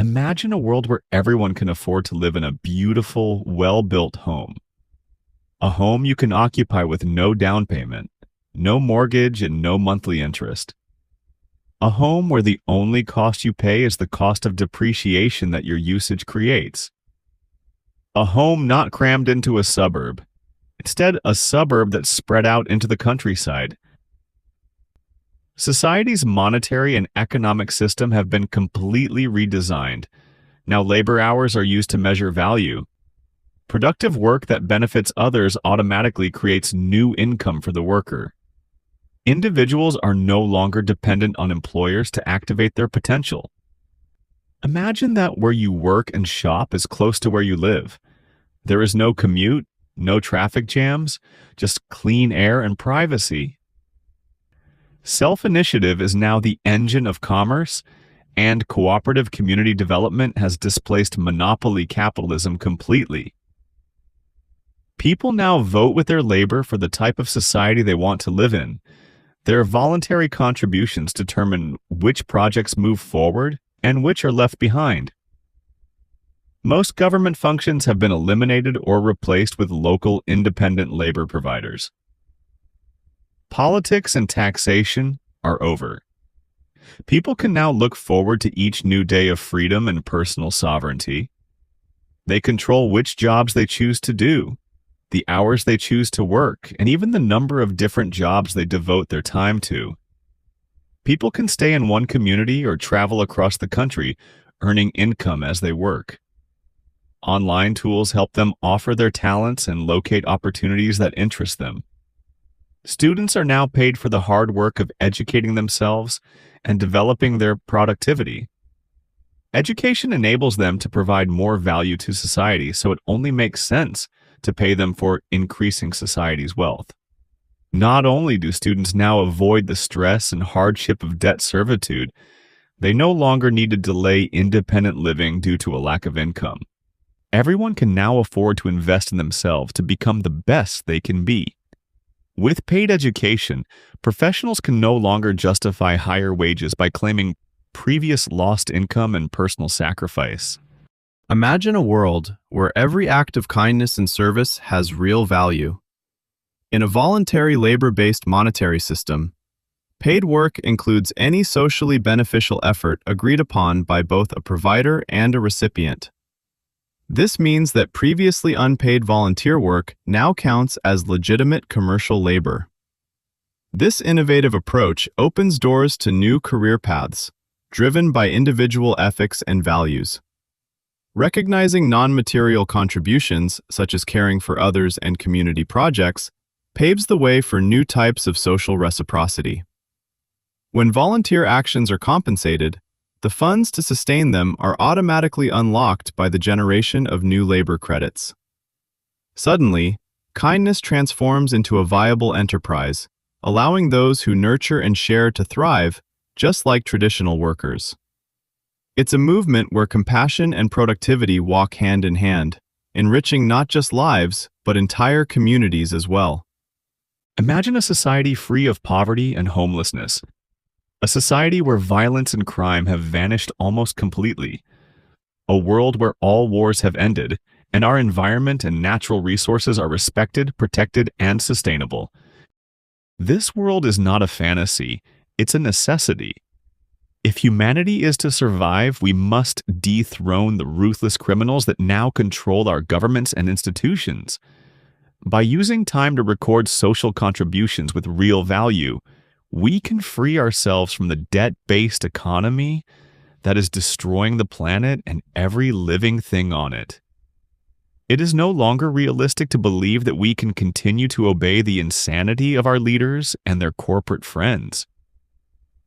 Imagine a world where everyone can afford to live in a beautiful, well-built home. A home you can occupy with no down payment, no mortgage, and no monthly interest. A home where the only cost you pay is the cost of depreciation that your usage creates. A home not crammed into a suburb. Instead, a suburb that's spread out into the countryside. Society's monetary and economic system have been completely redesigned. Now labor hours are used to measure value. Productive work that benefits others automatically creates new income for the worker. Individuals are no longer dependent on employers to activate their potential. Imagine that where you work and shop is close to where you live. There is no commute, no traffic jams, just clean air and privacy. Self-initiative is now the engine of commerce, and cooperative community development has displaced monopoly capitalism completely. People now vote with their labor for the type of society they want to live in. Their voluntary contributions determine which projects move forward and which are left behind. Most government functions have been eliminated or replaced with local independent labor providers. Politics and taxation are over. People can now look forward to each new day of freedom and personal sovereignty. They control which jobs they choose to do, the hours they choose to work, and even the number of different jobs they devote their time to. People can stay in one community or travel across the country, earning income as they work. Online tools help them offer their talents and locate opportunities that interest them. Students are now paid for the hard work of educating themselves and developing their productivity. Education enables them to provide more value to society, so it only makes sense to pay them for increasing society's wealth. Not only do students now avoid the stress and hardship of debt servitude, they no longer need to delay independent living due to a lack of income. Everyone can now afford to invest in themselves to become the best they can be. With paid education, professionals can no longer justify higher wages by claiming previous lost income and personal sacrifice. Imagine a world where every act of kindness and service has real value. In a voluntary labor-based monetary system, paid work includes any socially beneficial effort agreed upon by both a provider and a recipient. This means that previously unpaid volunteer work now counts as legitimate commercial labor. This innovative approach opens doors to new career paths, driven by individual ethics and values. Recognizing non-material contributions, such as caring for others and community projects, paves the way for new types of social reciprocity. When volunteer actions are compensated, the funds to sustain them are automatically unlocked by the generation of new labor credits. Suddenly, kindness transforms into a viable enterprise, allowing those who nurture and share to thrive, just like traditional workers. It's a movement where compassion and productivity walk hand in hand, enriching not just lives, but entire communities as well. Imagine a society free of poverty and homelessness. A society where violence and crime have vanished almost completely. A world where all wars have ended, and our environment and natural resources are respected, protected, and sustainable. This world is not a fantasy, it's a necessity. If humanity is to survive, we must dethrone the ruthless criminals that now control our governments and institutions. By using time to record social contributions with real value, we can free ourselves from the debt-based economy that is destroying the planet and every living thing on it. It is no longer realistic to believe that we can continue to obey the insanity of our leaders and their corporate friends.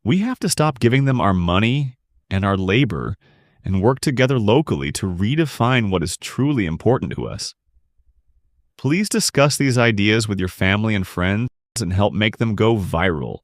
We have to stop giving them our money and our labor and work together locally to redefine what is truly important to us. Please discuss these ideas with your family and friends and help make them go viral.